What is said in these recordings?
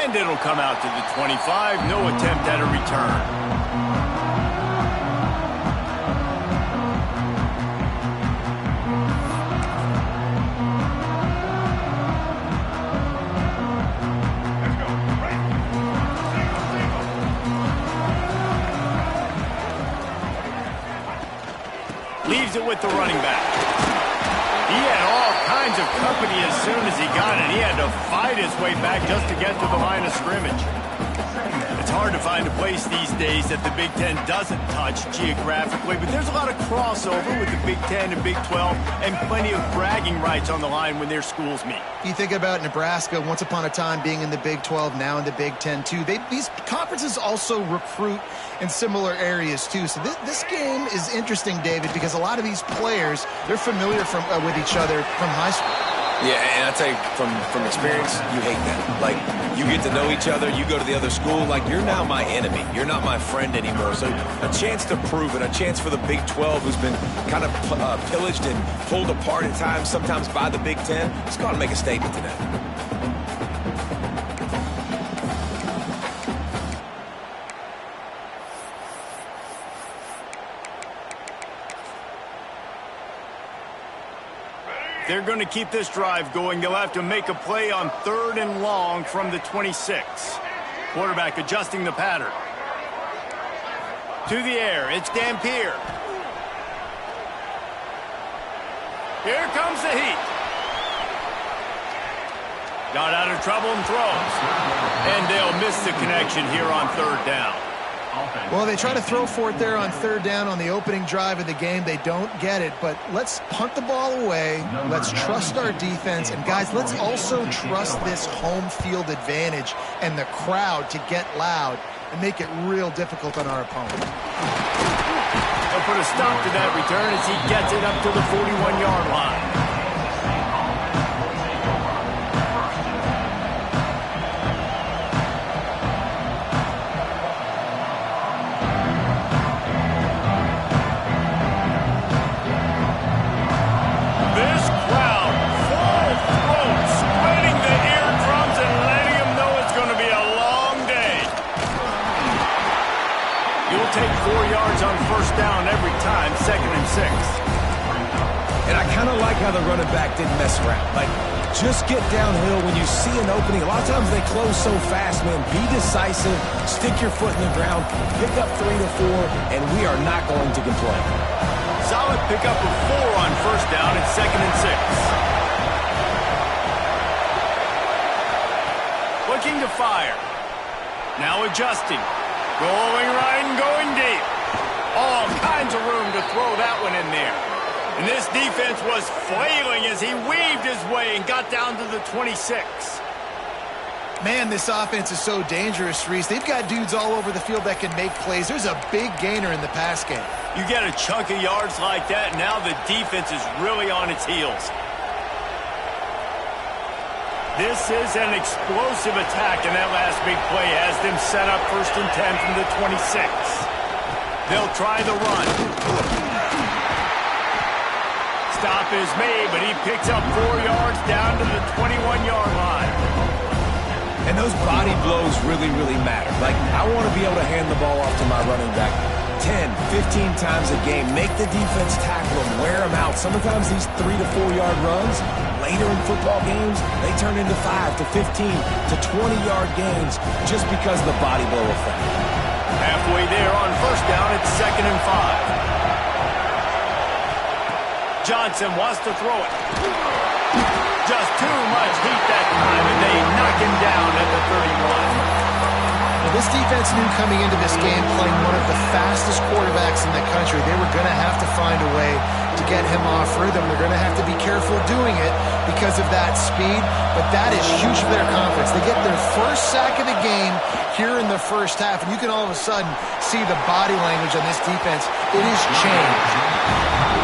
And it'll come out to the 25. No attempt at a return. Leaves it with the running back. He had all kinds of company as soon as he got it. He had to fight his way back just to get to the line of scrimmage. It's hard to find a place these days that the Big Ten doesn't touch geographically, but there's a lot of crossover with the Big Ten and Big 12 and plenty of bragging rights on the line when their schools meet. You think about Nebraska once upon a time being in the Big 12, now in the Big 10 too. These conferences also recruit in similar areas too. So this game is interesting, David, because a lot of these players, they're familiar with each other from high school. Yeah, and I tell you, from experience, you hate that. Like, you get to know each other, you go to the other school, like, you're now my enemy. You're not my friend anymore. So a chance to prove it, a chance for the Big 12, who's been kind of pillaged and pulled apart at times, sometimes by the Big 10. It's got to make a statement today. They're going to keep this drive going. They'll have to make a play on 3rd and long from the 26. Quarterback adjusting the pattern. To the air, it's Dampier. Here comes the heat. Got out of trouble and throws. And they'll miss the connection here on 3rd down. Well, they try to throw for it there on 3rd down on the opening drive of the game. They don't get it, but let's punt the ball away. Let's trust our defense. And, guys, let's also trust this home field advantage and the crowd to get loud and make it real difficult on our opponent. They'll put a stop to that return as he gets it up to the 41-yard line. Take 4 yards on 1st down every time, 2nd and 6. And I kind of like how the running back didn't mess around. Like, just get downhill when you see an opening. A lot of times they close so fast, man. Be decisive, stick your foot in the ground, pick up 3 to 4, and we are not going to complain. Solid pickup of 4 on 1st down and 2nd and 6. Looking to fire. Now adjusting. Going right and going deep. All kinds of room to throw that one in there. And this defense was flailing as he weaved his way and got down to the 26. Man, this offense is so dangerous, Reese. They've got dudes all over the field that can make plays. There's a big gainer in the pass game. You get a chunk of yards like that, now the defense is really on its heels. This is an explosive attack, and that last big play has them set up 1st and 10 from the 26. They'll try the run. Stop is made, but he picks up 4 yards down to the 21-yard line. And those body blows really, really matter. Like, I want to be able to hand the ball off to my running back 10, 15 times a game. Make the defense tackle them, wear them out. Sometimes these 3 to 4 yard runs, later in football games, they turn into 5 to 15 to 20-yard gains just because of the body blow effect. Halfway there on 1st down, it's 2nd and 5. Johnson wants to throw it. Just too much heat that time, and they knock him down at the 31. Well, this defense knew coming into this game, playing one of the fastest quarterbacks in the country, they were going to have to find a way to get him off rhythm. They're going to have to be careful doing it because of that speed, but that is huge for their confidence. They get their first sack of the game here in the 1st half, and you can all of a sudden see the body language on this defense. It has changed.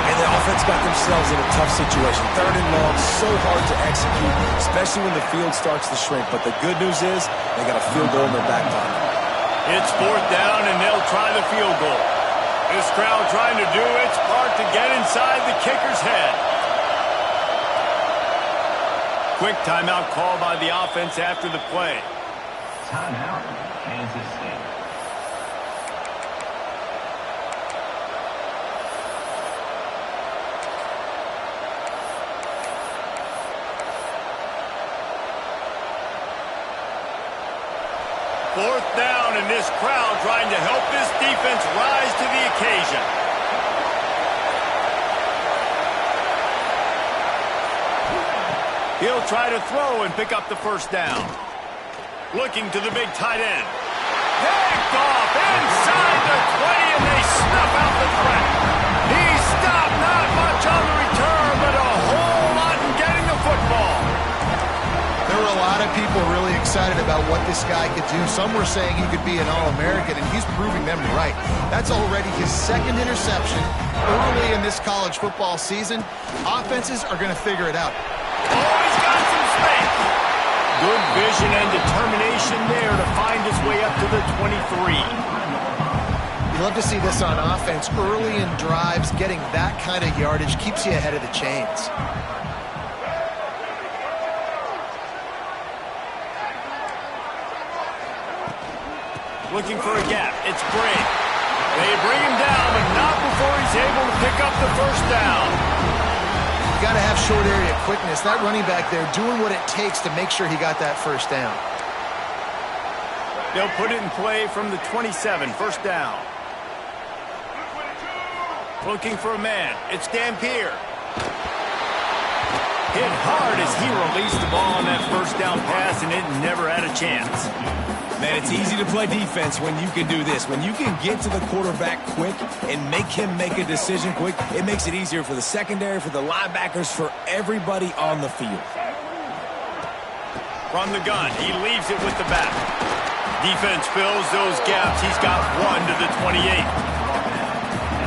And the offense got themselves in a tough situation. 3rd and long, so hard to execute, especially when the field starts to shrink. But the good news is they got a field goal in their back pocket. It's 4th down, and they'll try the field goal. This crowd trying to do its part to get inside the kicker's head. Quick timeout call by the offense after the play. Timeout, Kansas State. Fourth down, and this crowd trying to help this defense rise to the occasion. He'll try to throw and pick up the first down. Looking to the big tight end. Picked off inside the 20, and they snuff out the threat. He stopped, not much on the return, but a whole lot in getting the football. There were a lot of people really excited about what this guy could do. Some were saying he could be an All-American, and he's proving them right. That's already his second interception early in this college football season. Offenses are going to figure it out. Oh, he's got some space. Good vision and determination there to find his way up to the 23. You love to see this on offense. Early in drives, getting that kind of yardage keeps you ahead of the chains. Looking for a gap. It's Bray. They bring him down, but not before he's able to pick up the first down. You got to have short area quickness. That running back there doing what it takes to make sure he got that first down. They'll put it in play from the 27, first down. Looking for a man. It's Dampier. Hit hard as he released the ball on that first down pass, and it never had a chance. Man, it's easy to play defense when you can do this. When you can get to the quarterback quick and make him make a decision quick, it makes it easier for the secondary, for the linebackers, for everybody on the field. From the gun, he leaves it with the back. Defense fills those gaps. He's got one to the 28.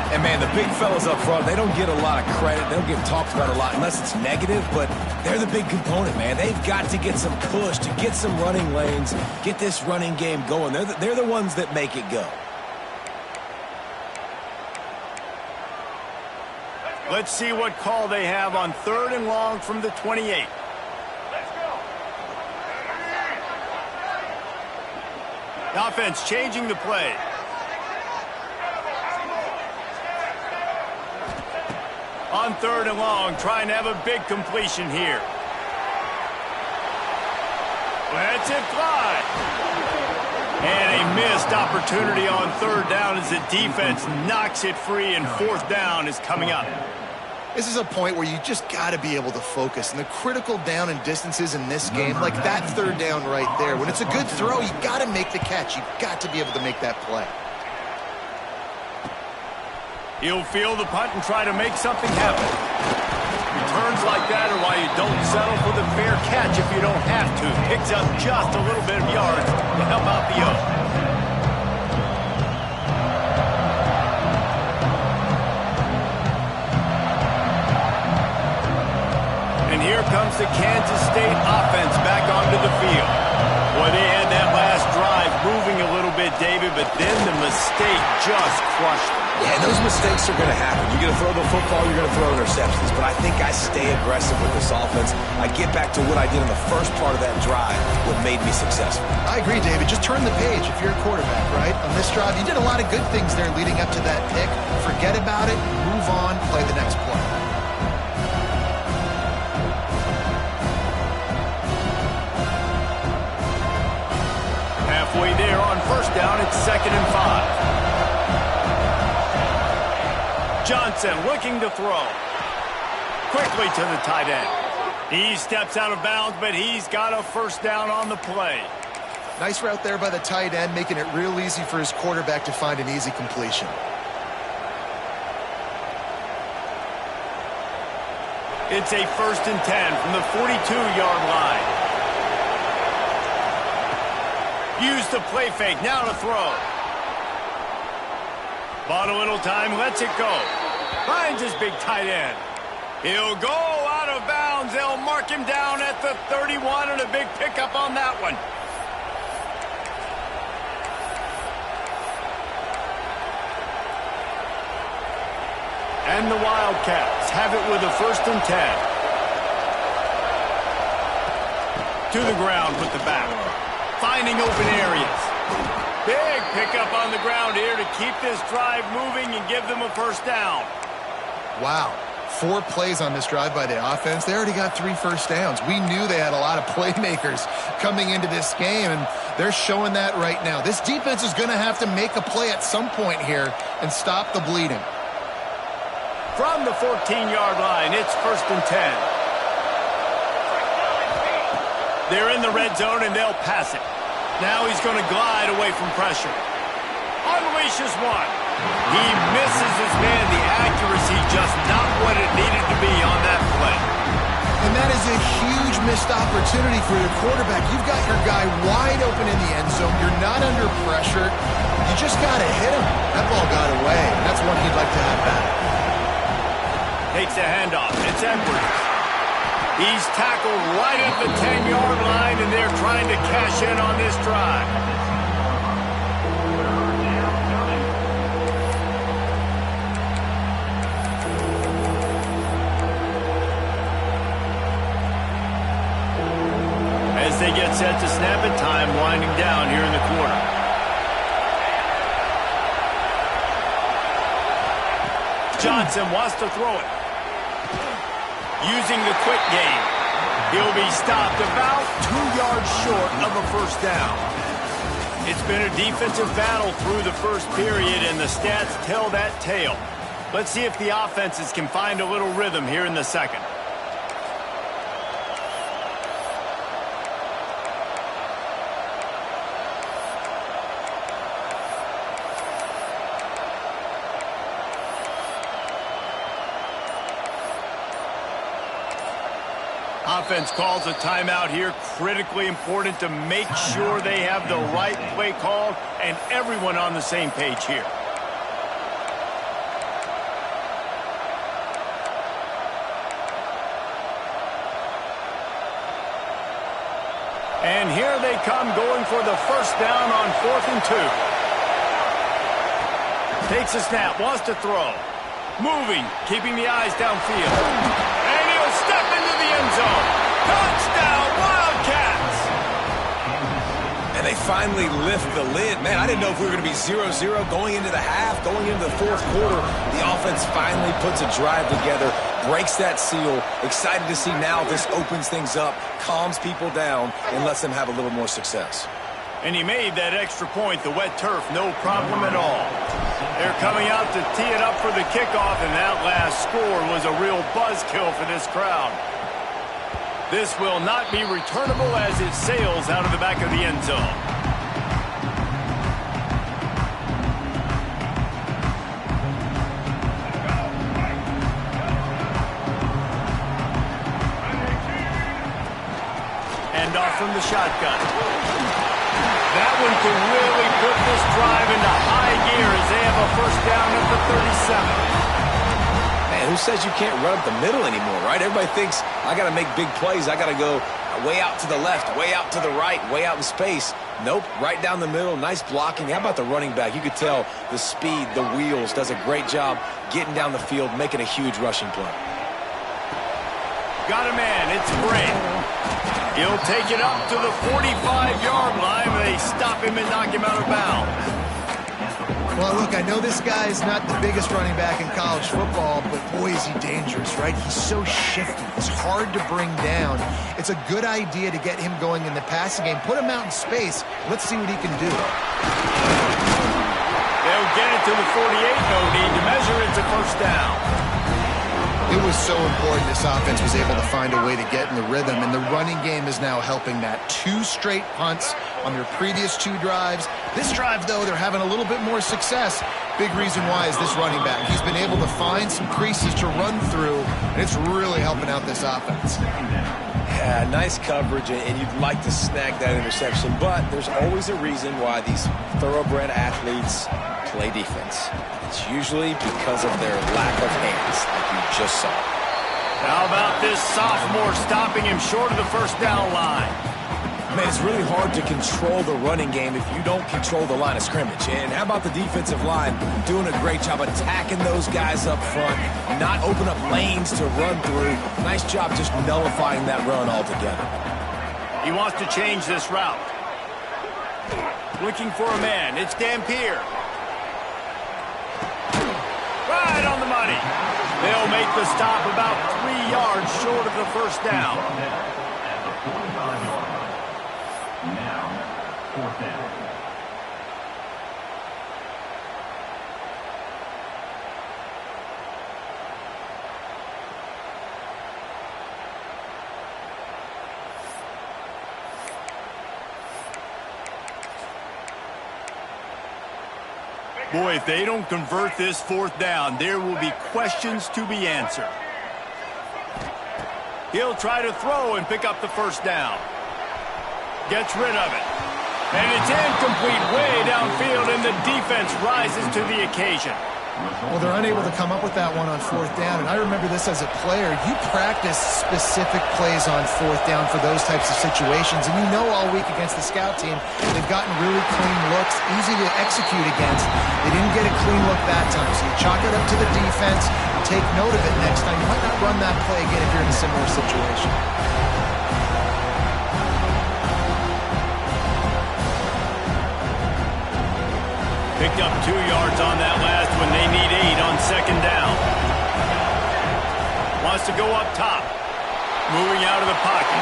And, man, the big fellas up front, they don't get a lot of credit. They don't get talked about a lot unless it's negative, but they're the big component, man. They've got to get some push, to get some running lanes, get this running game going. They're the ones that make it go. Let's see what call they have on 3rd and long from the 28. The offense changing the play. On 3rd and long, trying to have a big completion here. Lets it fly. And a missed opportunity on 3rd down as the defense knocks it free, and 4th down is coming up. This is a point where you just got to be able to focus. And the critical down and distances in this game, like that 3rd down right there, when it's a good throw, you got to make the catch. You've got to be able to make that play. He'll field the punt and try to make something happen. Returns like that are why you don't settle for the fair catch if you don't have to. Picks up just a little bit of yards to help out the O. And here comes the Kansas State offense back onto the field. Boy, they had that last drive moving a little bit, David, but then the mistake just crushed them. Yeah, those mistakes are going to happen. You're going to throw the football, you're going to throw interceptions. But I think I stay aggressive with this offense. I get back to what I did in the first part of that drive, what made me successful. I agree, David. Just turn the page if you're a quarterback, right? On this drive, you did a lot of good things there leading up to that pick. Forget about it, move on, play the next play. Halfway there on 1st down, it's 2nd and 5. Johnson looking to throw. Quickly to the tight end. He steps out of bounds, but he's got a 1st down on the play. Nice route there by the tight end, making it real easy for his quarterback to find an easy completion. It's a 1st and 10 from the 42-yard line. Use the play fake, now to throw. Bought a little time, lets it go. Finds his big tight end. He'll go out of bounds. They'll mark him down at the 31, and a big pickup on that one. And the Wildcats have it with a 1st and 10. To the ground with the back. finding open areas. Big pickup on the ground here to keep this drive moving and give them a first down. Wow. 4 plays on this drive by the offense. They already got 3 first downs. We knew they had a lot of playmakers coming into this game, and they're showing that right now. This defense is going to have to make a play at some point here and stop the bleeding. From the 14-yard line, it's 1st and 10. They're in the red zone, and they'll pass it. Now he's going to glide away from pressure. Unleashes one. He misses his man. The accuracy just not what it needed to be on that play. And that is a huge missed opportunity for your quarterback. You've got your guy wide open in the end zone. You're not under pressure. You just got to hit him. That ball got away. That's one he'd like to have back. Takes a handoff. It's Edwards. He's tackled right at the 10-yard line, and they're trying to cash in on this drive. As they get set to snap it, time winding down here in the quarter. Johnson wants to throw it. Using the quick game. He'll be stopped about 2 yards short of a first down. It's been a defensive battle through the first period, and the stats tell that tale. Let's see if the offenses can find a little rhythm here in the second. Offense calls a timeout here. Critically important to make sure they have the right play called and everyone on the same page here. And here they come going for the first down on 4th and 2. Takes a snap, wants to throw. Moving, keeping the eyes downfield. And he'll step into the end zone. Touchdown, Wildcats! And they finally lift the lid. Man, I didn't know if we were going to be 0-0 going into the half, going into the 4th quarter. The offense finally puts a drive together, breaks that seal. Excited to see now this opens things up, calms people down, and lets them have a little more success. And he made that extra point, the wet turf, no problem at all. They're coming out to tee it up for the kickoff, and that last score was a real buzzkill for this crowd. This will not be returnable as it sails out of the back of the end zone. Hand off from the shotgun. That one can really put this drive into high gear as they have a first down at the 37. Man, who says you can't run up the middle anymore, right? Everybody thinks, I got to make big plays. I got to go way out to the left, way out to the right, way out in space. Nope, right down the middle, nice blocking. How about the running back? You could tell the speed, the wheels, does a great job getting down the field, making a huge rushing play. Got a man, it's Gray. He'll take it up to the 45-yard line. They stop him and knock him out of bounds. Well, look, I know this guy is not the biggest running back in college football, but boy, is he dangerous, right? He's so shifty. He's hard to bring down. It's a good idea to get him going in the passing game. Put him out in space. Let's see what he can do. They'll get it to the 48. No need to measure. It's a first down. It was so important this offense was able to find a way to get in the rhythm, and the running game is now helping that. 2 straight punts on their previous 2 drives. This drive, though, they're having a little bit more success. Big reason why is this running back. He's been able to find some creases to run through, and it's really helping out this offense. Yeah, nice coverage, and you'd like to snag that interception, but there's always a reason why these thoroughbred athletes play defense. It's usually because of their lack of hands, like you just saw. How about this sophomore stopping him short of the first down line? Man, it's really hard to control the running game if you don't control the line of scrimmage. And how about the defensive line doing a great job attacking those guys up front, not open up lanes to run through. Nice job just nullifying that run altogether. He wants to change this route. Looking for a man. It's Dampier. Right on the money. They'll make the stop about 3 yards short of the first down. At the 45-yard line. Now, fourth down. Boy, if they don't convert this fourth down, there will be questions to be answered. He'll try to throw and pick up the first down. Gets rid of it. And it's incomplete way downfield, and the defense rises to the occasion. Well, they're unable to come up with that one on fourth down, and I remember this as a player. You practice specific plays on fourth down for those types of situations, and you know all week against the scout team, they've gotten really clean looks, easy to execute against. They didn't get a clean look that time, so you chalk it up to the defense, take note of it next time. You might not run that play again if you're in a similar situation. Picked up 2 yards on that last one. They need 8 on second down. Wants to go up top. Moving out of the pocket.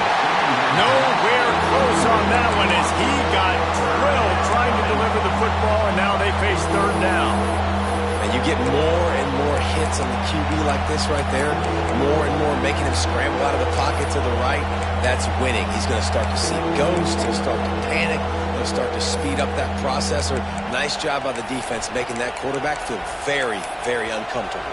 Nowhere close on that one as he got drilled trying to deliver the football, and now they face third down. And you get more and more hits on the QB like this right there, more and more making him scramble out of the pocket to the right. That's winning. He's going to start to see ghosts. He'll start to panic. He'll start to speed up that processor. Nice job by the defense making that quarterback feel very, very uncomfortable.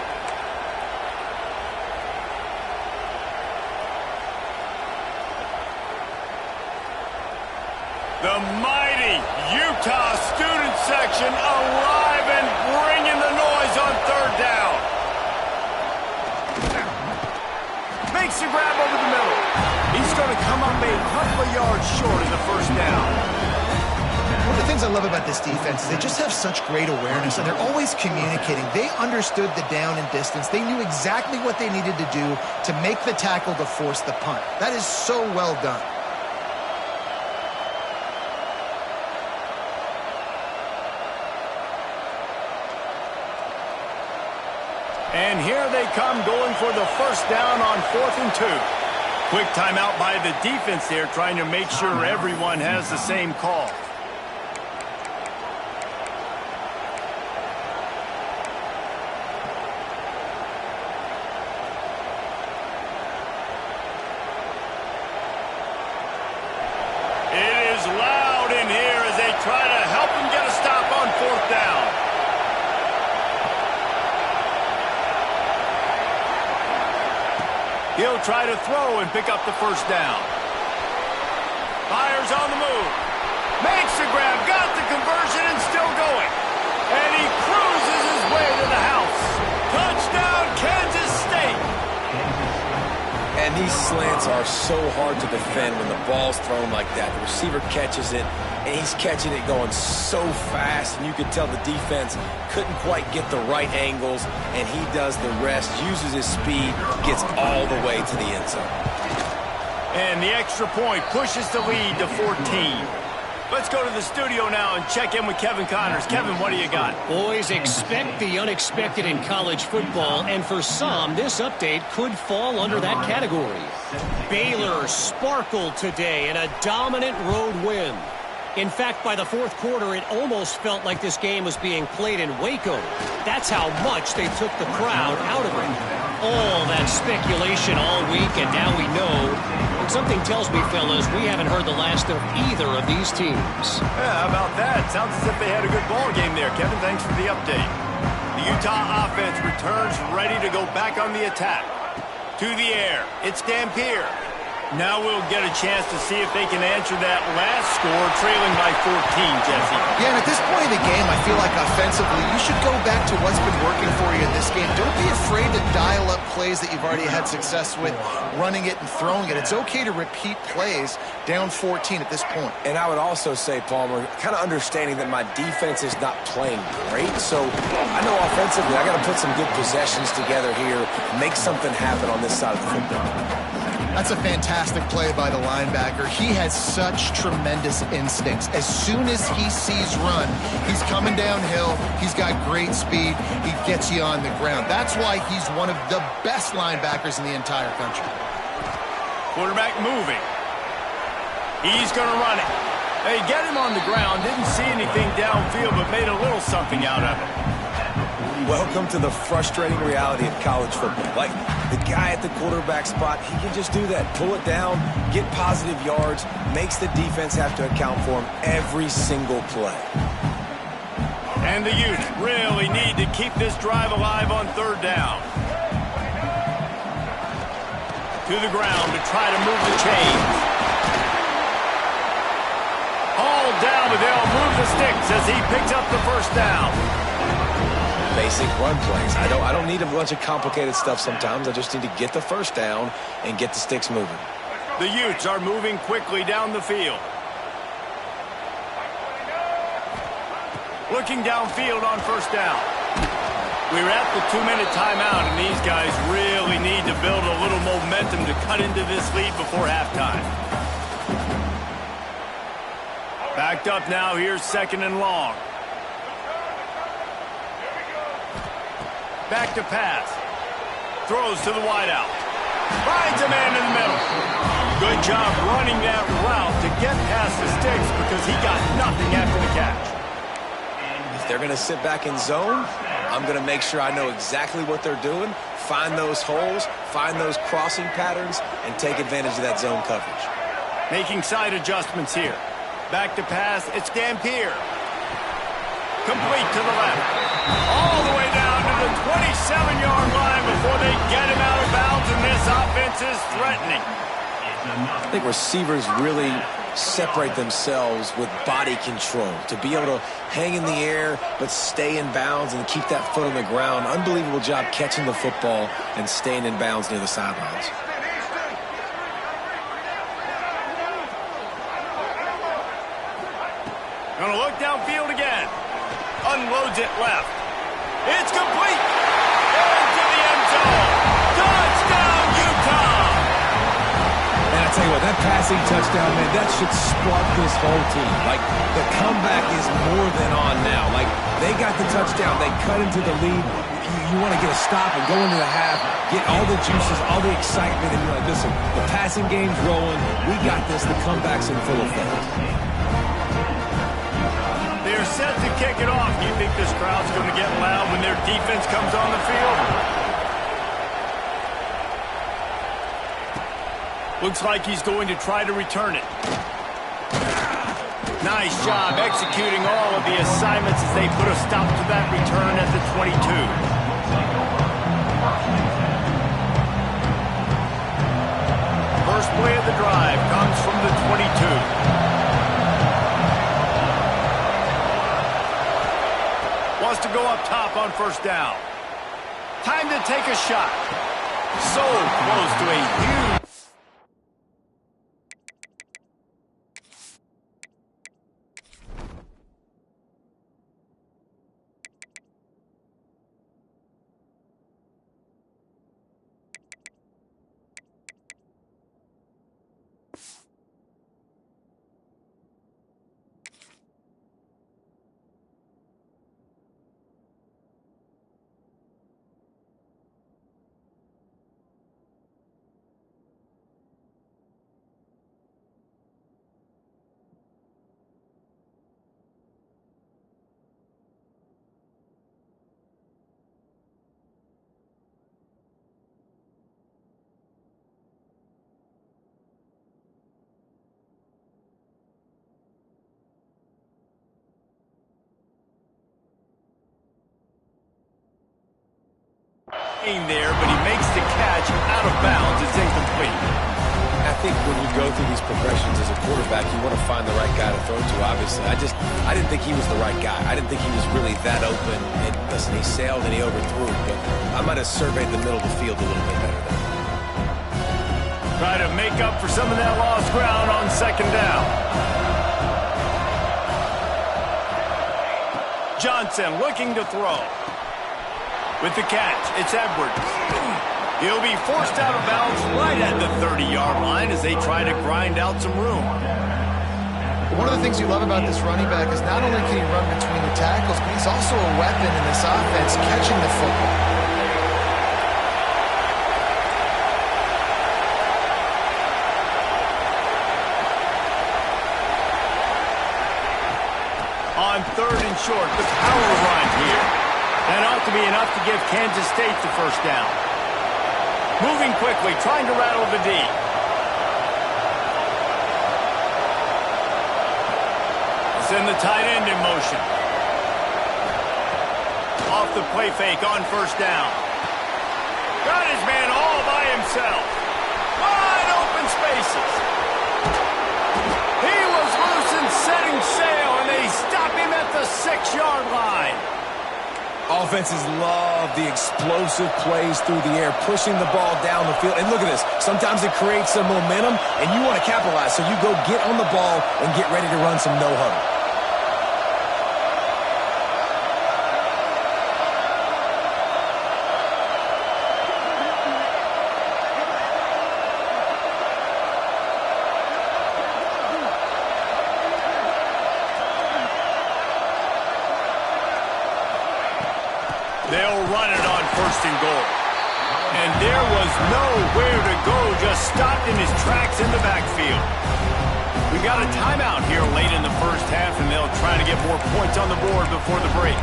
The mighty Utah student section alive and bringing the noise on third down. Makes the grab over the middle. He's going to come up a couple of yards short of the first down. One of the things I love about this defense is they just have such great awareness, and they're always communicating. They understood the down and distance. They knew exactly what they needed to do to make the tackle to force the punt. That is so well done. And here they come going for the first down on 4th and 2. Quick timeout by the defense there, trying to make sure everyone has the same call. It is loud in here as they try to help him get a stop on 4th down. He'll try to throw and pick up the first down. Fires on the move. Makes the grab, got the conversion, and still going. And he cruises his way to the house. Touchdown, Kansas State. And these slants are so hard to defend when the ball's thrown like that. The receiver catches it, and he's catching it going so fast, and you can tell the defense couldn't quite get the right angles, and he does the rest, uses his speed, gets all the way to the end zone. And the extra point pushes the lead to 14. Let's go to the studio now and check in with Kevin Connors. Kevin, what do you got? Boys, expect the unexpected in college football, and for some, this update could fall under that category. Baylor sparkled today in a dominant road win. In fact, by the fourth quarter, it almost felt like this game was being played in Waco. That's how much they took the crowd out of it. All that speculation all week, and now we know. Something tells me, fellas, we haven't heard the last of either of these teams. Yeah, how about that? Sounds as if they had a good ball game there. Kevin, thanks for the update. The Utah offense returns ready to go back on the attack. To the air, it's Dampier. Now we'll get a chance to see if they can answer that last score, trailing by 14, Jesse. Yeah, and at this point in the game, I feel like offensively, you should go back to what's been working for you in this game. Don't be afraid to dial up plays that you've already had success with, running it and throwing it. It's okay to repeat plays down 14 at this point. And I would also say, Palmer, kind of understanding that my defense is not playing great, so I know offensively I got to put some good possessions together here, make something happen on this side of the football. That's a fantastic play by the linebacker. He has such tremendous instincts. As soon as he sees run, he's coming downhill. He's got great speed. He gets you on the ground. That's why he's one of the best linebackers in the entire country. Quarterback moving. He's going to run it. They get him on the ground. Didn't see anything downfield, but made a little something out of it. Welcome to the frustrating reality of college football. Like, the guy at the quarterback spot, he can just do that. Pull it down, get positive yards, makes the defense have to account for him every single play. And the Utes really need to keep this drive alive on third down. To the ground to try to move the chains. Hauled down, but they'll move the sticks as he picks up the first down. Basic run plays. I don't need a bunch of complicated stuff sometimes. I just need to get the first down and get the sticks moving. The Utes are moving quickly down the field. Looking downfield on first down. We're at the 2-minute timeout, and these guys really need to build a little momentum to cut into this lead before halftime. Backed up now. Here's second and long. Back to pass. Throws to the wideout. Finds a man in the middle. Good job running that route to get past the sticks because he got nothing after the catch. If they're going to sit back in zone, I'm going to make sure I know exactly what they're doing, find those holes, find those crossing patterns, and take advantage of that zone coverage. Making side adjustments here. Back to pass. It's Dampier. Complete to the left. All the way down to the 27-yard line before they get him out of bounds, and this offense is threatening. I think receivers really separate themselves with body control to be able to hang in the air but stay in bounds and keep that foot on the ground. Unbelievable job catching the football and staying in bounds near the sidelines. Gonna look downfield again. Unloads it left. It's complete. Into the end zone. Touchdown, Utah! And I tell you what, that passing touchdown, man, that should spark this whole team. Like, the comeback is more than on now. Like, they got the touchdown. They cut into the lead. You want to get a stop and go into the half, get all the juices, all the excitement, and you're like, listen, the passing game's rolling. We got this. The comeback's in full effect. They're set to kick it off. Do you think this crowd's going to get loud when their defense comes on the field? Looks like he's going to try to return it. Nice job executing all of the assignments as they put a stop to that return at the 22. First play of the drive comes from the 22. Wants to go up top on first down. Time to take a shot. So close to a huge... there, but he makes the catch out of bounds. It's incomplete. I think when you go through these progressions as a quarterback, you want to find the right guy to throw to, obviously. I didn't think he was the right guy. I didn't think he was really that open. And listen, he sailed and he overthrew, but I might have surveyed the middle of the field a little bit better there. Try to make up for some of that lost ground on second down. Johnson looking to throw. With the catch, it's Edwards. He'll be forced out of bounds right at the 30-yard line as they try to grind out some room. One of the things you love about this running back is not only can he run between the tackles, but he's also a weapon in this offense catching the football. On 3rd and short, the power run here. That ought to be enough to give Kansas State the first down. Moving quickly, trying to rattle the D. Send the tight end in motion. Off the play fake on 1st down. Got his man all by himself. Wide open spaces. He was loose and setting sail, and they stop him at the 6-yard line. Offenses love the explosive plays through the air, pushing the ball down the field. And look at this. Sometimes it creates some momentum, and you want to capitalize. So you go get on the ball and get ready to run some no-huddle. They'll run it on 1st and goal. And there was nowhere to go, just stopped in his tracks in the backfield. We got a timeout here late in the first half, and they'll try to get more points on the board before the break.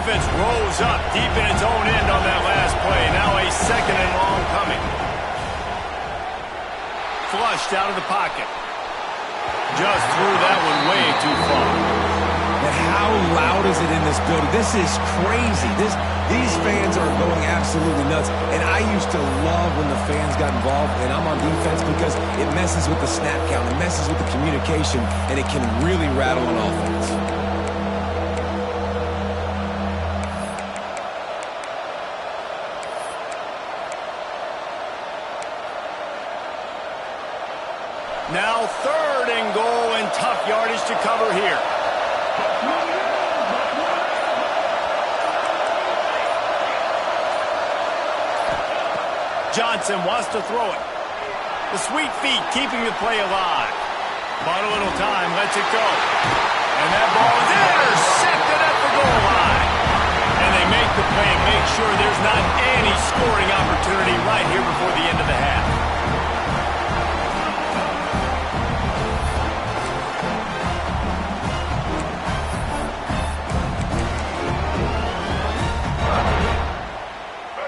Defense rolls up deep in its own end on that last play. Now a 2nd and long coming. Flushed out of the pocket. Just threw that one way too far. And how loud is it in this building? This is crazy. These fans are going absolutely nuts. And I used to love when the fans got involved, and I'm on defense because it messes with the snap count. It messes with the communication, and it can really rattle an offense. Now 3rd and goal and tough yardage to cover here. Johnson wants to throw it. The sweet feet keeping the play alive. Bought a little time, lets it go. And that ball is intercepted at the goal line. And they make the play and make sure there's not any scoring opportunity right here before the end of the half.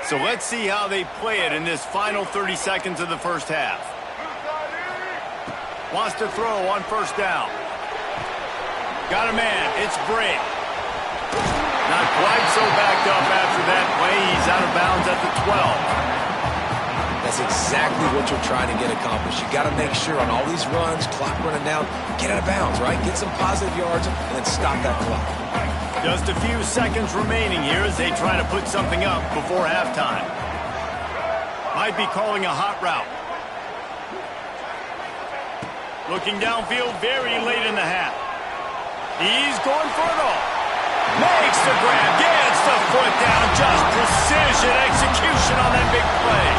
So let's see how they play it in this final 30 seconds of the first half. Wants to throw on 1st down. Got a man. It's Bray. Not quite so backed up after that play. He's out of bounds at the 12. That's exactly what you're trying to get accomplished. You got to make sure on all these runs, clock running down, get out of bounds, right? Get some positive yards and then stop that clock. Just a few seconds remaining here as they try to put something up before halftime. Might be calling a hot route. Looking downfield very late in the half. He's going for it all. Makes the grab, gets the foot down. Just precision execution on that big play.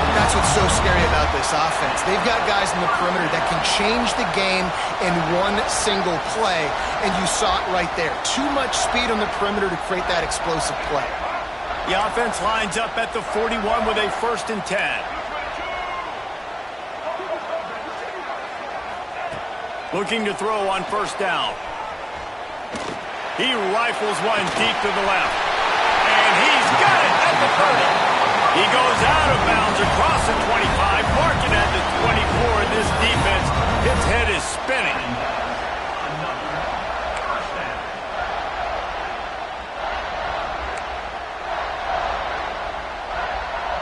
That's what's so scary about this offense. They've got guys in the perimeter that can change the game in one single play, and you saw it right there. Too much speed on the perimeter to create that explosive play. The offense lines up at the 41 with a 1st and 10. Looking to throw on 1st down. He rifles one deep to the left. And he's got it at the 30. He goes out of bounds across the 25, parking at the 24. This defense, its head is spinning.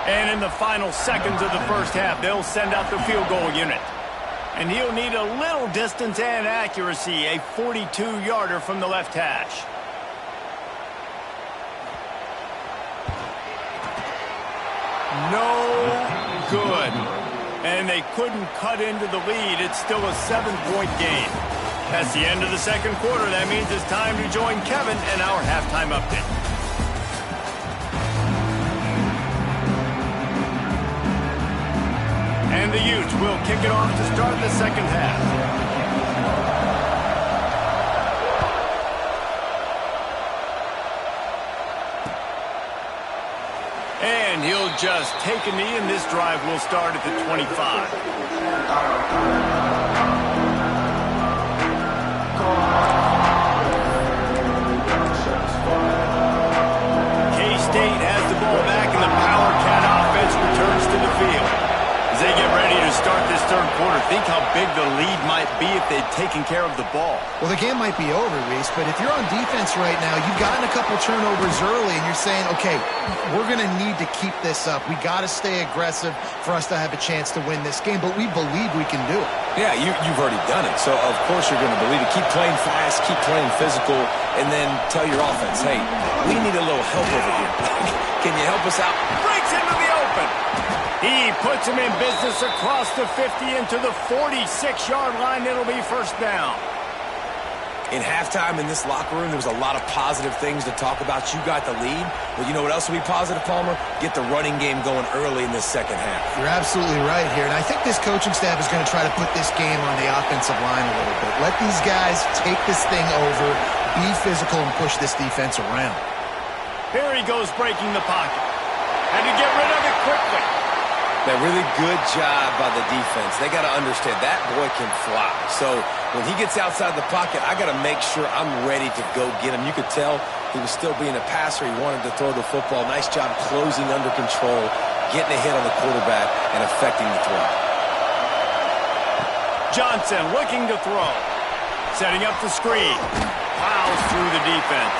And in the final seconds of the first half, they'll send out the field goal unit. And he'll need a little distance and accuracy, a 42-yarder from the left hash. No good. And they couldn't cut into the lead. It's still a 7-point game. That's the end of the second quarter. That means it's time to join Kevin and our halftime update. And the Utes will kick it off to start the second half. And he'll just take a knee, and this drive will start at the 25. Kstate has the ball back, and the Power Cat offense returns to the field. As they get ready to start this third quarter, think how big the lead might be if they'd taken care of the ball. Well, the game might be over, Reese, but if you're on defense right now, you've gotten a couple turnovers early, and you're saying, okay, we're going to need to keep this up. We got to stay aggressive for us to have a chance to win this game, but we believe we can do it. Yeah, you've already done it, so of course you're going to believe it. Keep playing fast, keep playing physical, and then tell your offense, hey, we need a little help over here. Can you help us out? Breaks into the open. He puts him in business across the 50 into the 46-yard line. It'll be first down. In halftime in this locker room, there was a lot of positive things to talk about. You got the lead. But you know what else will be positive, Palmer? Get the running game going early in this second half. You're absolutely right here. And I think this coaching staff is going to try to put this game on the offensive line a little bit. Let these guys take this thing over, be physical, and push this defense around. Here he goes breaking the pocket. And to get rid of it quickly. That really good job by the defense. They got to understand that boy can fly. So when he gets outside the pocket, I got to make sure I'm ready to go get him. You could tell he was still being a passer. He wanted to throw the football. Nice job closing under control, getting a hit on the quarterback, and affecting the throw. Johnson looking to throw. Setting up the screen. Plows through the defense.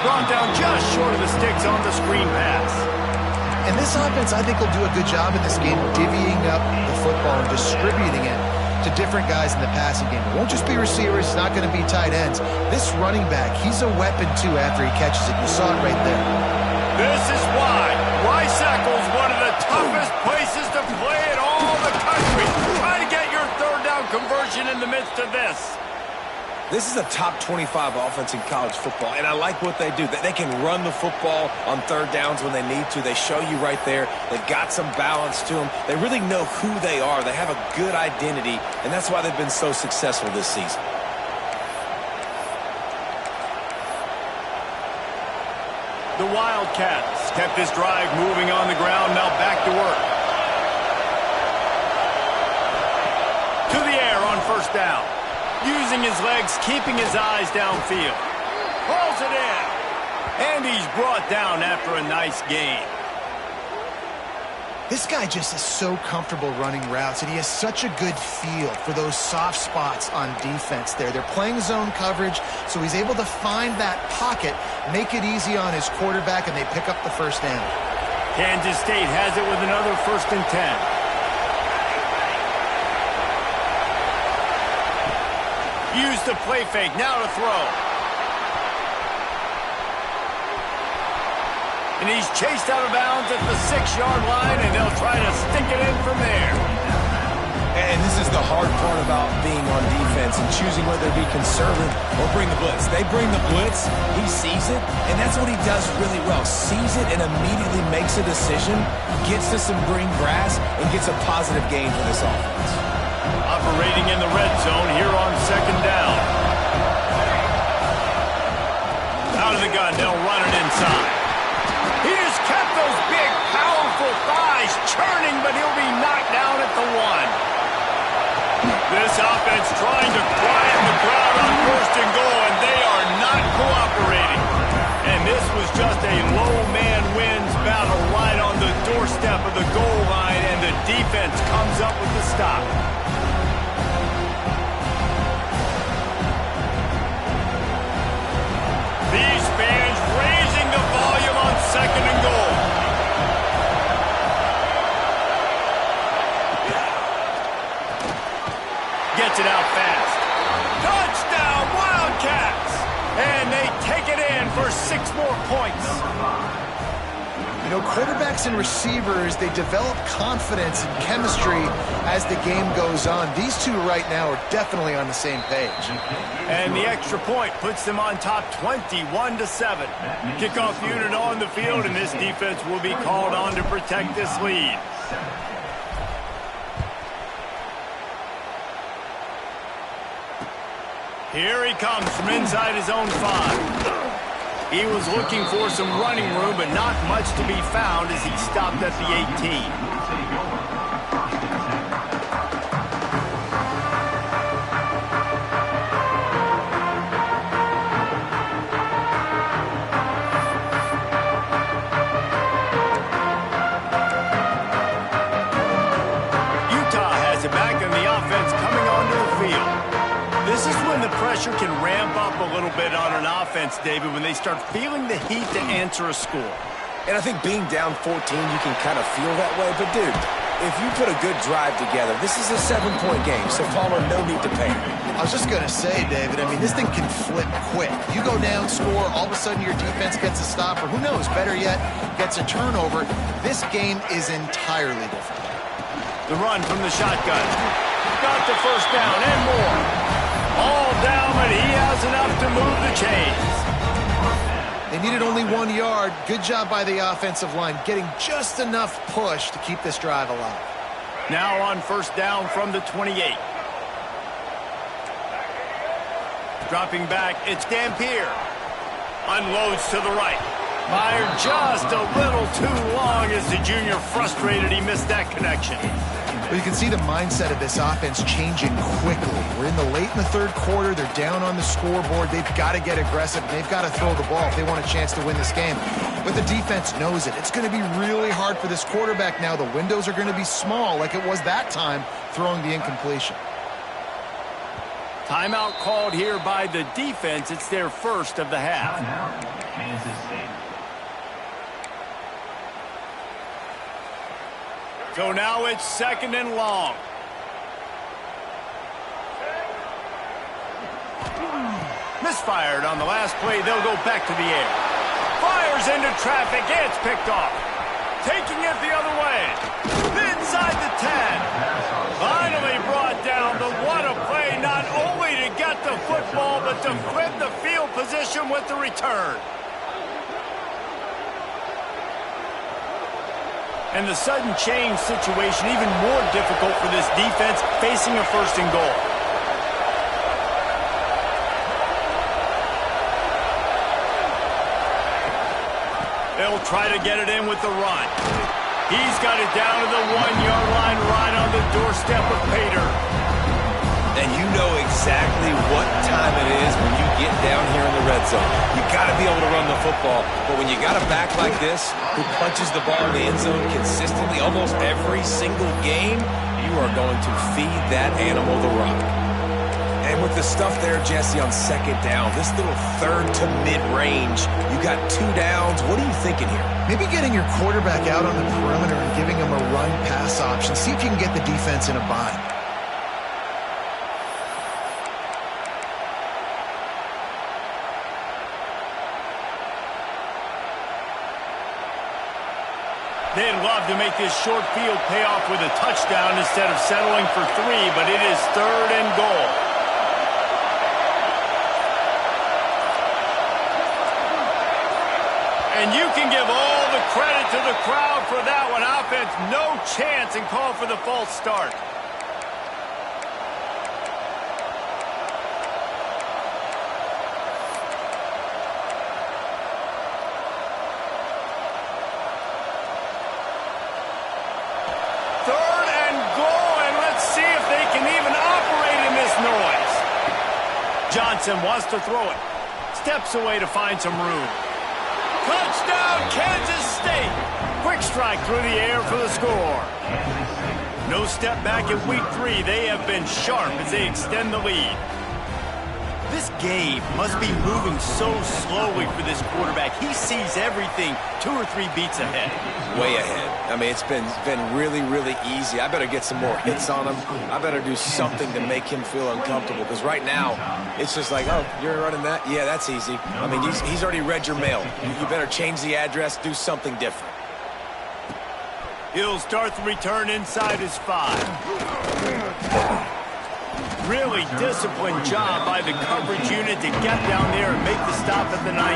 Brought down just short of the sticks on the screen pass. And this offense, I think, will do a good job in this game divvying up the football and distributing it to different guys in the passing game. It won't just be receivers. It's not going to be tight ends. This running back, he's a weapon, too, after he catches it. You saw it right there. This is why Rice-Eccles, one of the toughest places to play in all the country. Try to get your third down conversion in the midst of this. This is a top 25 offense in college football, and I like what they do. They can run the football on third downs when they need to. They show you right there. They've got some balance to them. They really know who they are. They have a good identity, and that's why they've been so successful this season. The Wildcats kept this drive moving on the ground. Now back to work. To the air on first down. Using his legs, keeping his eyes downfield. Hauls it in. And he's brought down after a nice gain. This guy just is so comfortable running routes, and he has such a good feel for those soft spots on defense there. They're playing zone coverage, so he's able to find that pocket, make it easy on his quarterback, and they pick up the first down. Kansas State has it with another 1st and 10. Use the play fake, now to throw. And he's chased out of bounds at the 6-yard line, and they'll try to stick it in from there. And this is the hard part about being on defense and choosing whether to be conservative or bring the blitz. They bring the blitz, he sees it, and that's what he does really well. Sees it and immediately makes a decision, gets to some green grass, and gets a positive gain for this offense. Operating in the red zone here on second down. Out of the gun, they'll run it inside. He just kept those big, powerful thighs churning, but he'll be knocked down at the 1. This offense trying to quiet the crowd on 1st and goal, and they are not cooperating. And this was just a low man wins battle right on the doorstep of the goal line, and the defense comes up with the stop. These fans raising the volume on 2nd and goal. Gets it out fast. Touchdown, Wildcats! And they take it in for 6 more points. You know, quarterbacks and receivers, they develop confidence and chemistry as the game goes on. These two right now are definitely on the same page. And the extra point puts them on top 21-7. Kickoff unit on the field, and this defense will be called on to protect this lead. Here he comes from inside his own 5. He was looking for some running room, but not much to be found as he stopped at the 18. Pressure can ramp up a little bit on an offense, David, when they start feeling the heat to answer a score. And I think being down 14, you can kind of feel that way. But, dude, if you put a good drive together, this is a 7-point game, so Palmer, no need to panic. I was just going to say, David, I mean, this thing can flip quick. You go down, score, all of a sudden your defense gets a stop, or who knows, better yet, gets a turnover. This game is entirely different. The run from the shotgun. Got the first down and more. All down, but he has enough to move the chains. They needed only 1 yard. Good job by the offensive line, getting just enough push to keep this drive alive. Now on first down from the 28. Dropping back, it's Dampier. Unloads to the right. Fired just a little too long as the junior frustrated he missed that connection. Well, you can see the mindset of this offense changing quickly. We're in the third quarter. They're down on the scoreboard. They've got to get aggressive, and they've got to throw the ball if they want a chance to win this game. But the defense knows it. It's going to be really hard for this quarterback now. The windows are going to be small like it was that time throwing the incompletion. Timeout called here by the defense. It's their first of the half. Kansas State. So now it's second and long. Misfired on the last play. They'll go back to the air. Fires into traffic. It's picked off. Taking it the other way. Inside the 10. Finally brought down. But what a play, not only to get the football, but to flip the field position with the return. And the sudden change situation even more difficult for this defense facing a first and goal. They'll try to get it in with the run. He's got it down to the 1-yard line right on the doorstep of Pater. And you know exactly what time it is when you get down here in the red zone. You got to be able to run the football. But when you got a back like this who punches the ball in the end zone consistently almost every single game, you are going to feed that animal the rock. And with the stuff there, Jesse, on second down, this little third to mid-range, you got 2 downs. What are you thinking here? Maybe getting your quarterback out on the perimeter and giving him a run-pass option. See if you can get the defense in a bind. They'd love to make this short field pay off with a touchdown instead of settling for 3, but it is third and goal. And you can give all the credit to the crowd for that one. Offense, no chance, and call for the false start. Third and goal, and let's see if they can even operate in this noise. Johnson wants to throw it. Steps away to find some room. Touchdown, Kansas State. Quick strike through the air for the score. No step back in week 3. They have been sharp as they extend the lead. This game must be moving so slowly for this quarterback. He sees everything 2 or 3 beats ahead. Way ahead. I mean, it's been really, really easy. I better get some more hits on him. I better do something to make him feel uncomfortable, because right now, it's just like, oh, you're running that? Yeah, that's easy. I mean, he's already read your mail. You better change the address, do something different. He'll start the return inside his 5. Really disciplined job by the coverage unit to get down there and make the stop at the 19.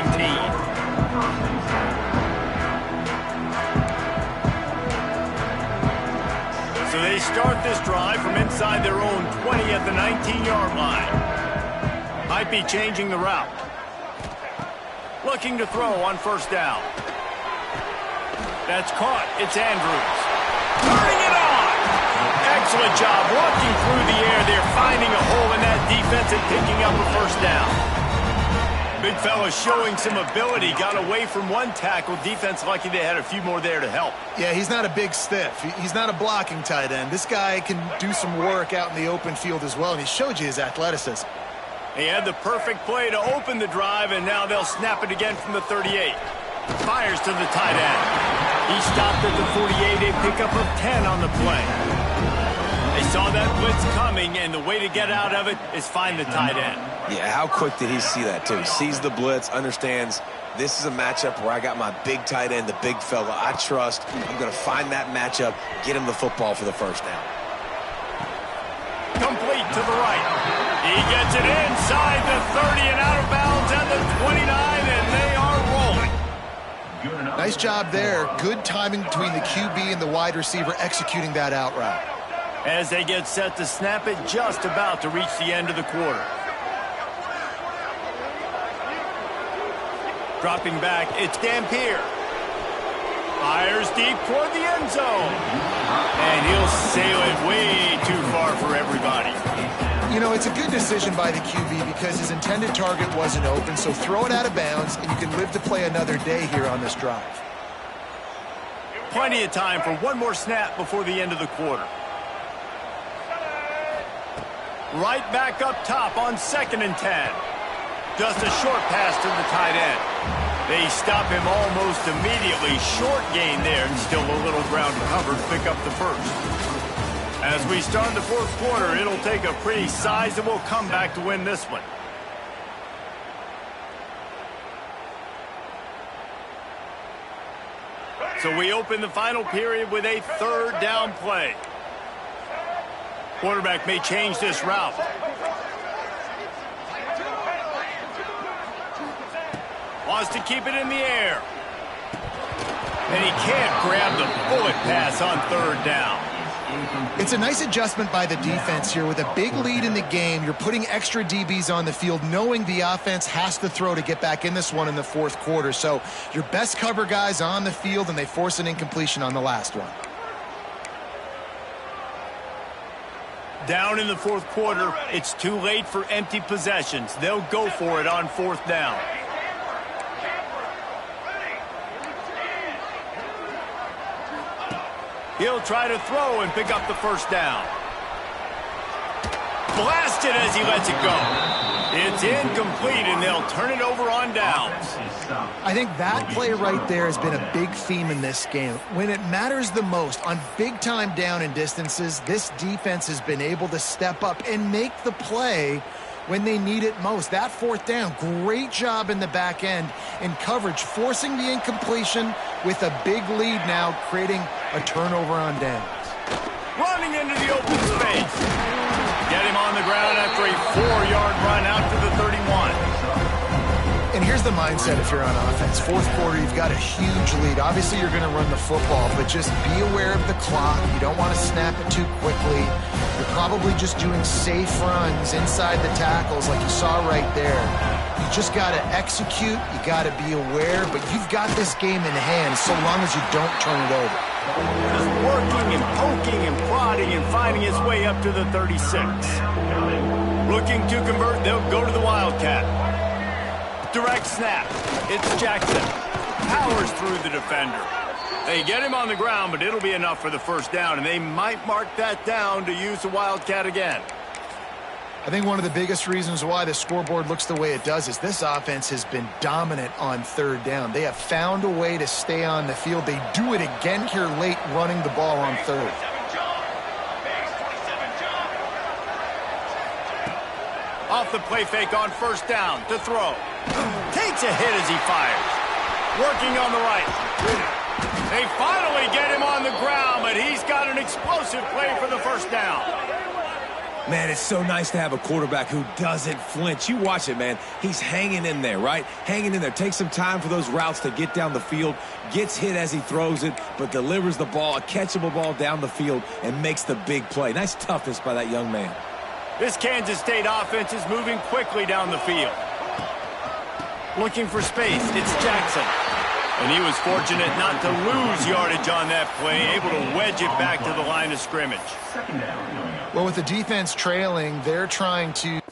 So they start this drive from inside their own 20 at the 19-yard line. Might be changing the route. Looking to throw on first down. That's caught. It's Andrews. Turning it on! Excellent job walking through the air there, finding a hole in that defense and picking up a first down. Big fella showing some ability. Got away from one tackle. Defense lucky they had a few more there to help. Yeah, he's not a big stiff. He's not a blocking tight end. This guy can do some work out in the open field as well, and he showed you his athleticism. He had the perfect play to open the drive, and now they'll snap it again from the 38. Fires to the tight end. He stopped at the 48, a pickup of 10 on the play. They saw that blitz coming, and the way to get out of it is find the tight end. Yeah, how quick did he see that, too? He sees the blitz, understands this is a matchup where I got my big tight end, the big fella I trust. I'm going to find that matchup, get him the football for the first down. Complete to the right. He gets it inside the 30 and out of bounds at the 29, and they are rolling. Nice job there. Good timing between the QB and the wide receiver executing that out route. As they get set to snap it, just about to reach the end of the quarter. Dropping back, it's Dampier. Fires deep toward the end zone. And he'll sail it way too far for everybody. You know, it's a good decision by the QB because his intended target wasn't open, so throw it out of bounds, and you can live to play another day here on this drive. Plenty of time for one more snap before the end of the quarter. Right back up top on 2nd and 10. Just a short pass to the tight end. They stop him almost immediately. Short gain there, and still a little ground covered to pick up the first. As we start the fourth quarter, it'll take a pretty sizable comeback to win this one. So we open the final period with a 3rd down play. Quarterback may change this route. Wants to keep it in the air. And he can't grab the bullet pass on 3rd down. It's a nice adjustment by the defense here. With a big lead in the game, you're putting extra DBs on the field, knowing the offense has to throw to get back in this one in the fourth quarter. So your best cover guys on the field, and they force an incompletion on the last one. Down in the fourth quarter, it's too late for empty possessions. They'll go for it on 4th down. He'll try to throw and pick up the first down. Blasted as he lets it go. It's incomplete, and they'll turn it over on downs. I think that play right there has been a big theme in this game. When it matters the most, on big-time down and distances, this defense has been able to step up and make the play when they need it most. That 4th down, great job in the back end in coverage, forcing the incompletion with a big lead now, creating a turnover on downs. Running into the open space. Get him on the ground after a 4-yard run out to the 31. And here's the mindset if you're on offense. Fourth quarter, you've got a huge lead. Obviously, you're going to run the football, but just be aware of the clock. You don't want to snap it too quickly. You're probably just doing safe runs inside the tackles like you saw right there. You just got to execute. You got to be aware, but you've got this game in hand so long as you don't turn it over. Just working and poking and prodding and finding his way up to the 36. Looking to convert, they'll go to the Wildcat. Direct snap. It's Jackson. Powers through the defender. They get him on the ground, but it'll be enough for the first down, and they might mark that down to use the Wildcat again. I think one of the biggest reasons why the scoreboard looks the way it does is this offense has been dominant on 3rd down. They have found a way to stay on the field. They do it again here late, running the ball on 3rd. Off the play fake on first down to throw. Takes a hit as he fires. Working on the right. They finally get him on the ground, but he's got an explosive play for the first down. Man, it's so nice to have a quarterback who doesn't flinch. You watch it, man. He's hanging in there, right? Hanging in there. Takes some time for those routes to get down the field. Gets hit as he throws it, but delivers the ball, a catchable ball down the field, and makes the big play. Nice toughness by that young man. This Kansas State offense is moving quickly down the field. Looking for space, it's Jackson. And he was fortunate not to lose yardage on that play, able to wedge it back to the line of scrimmage. Well, with the defense trailing, they're trying to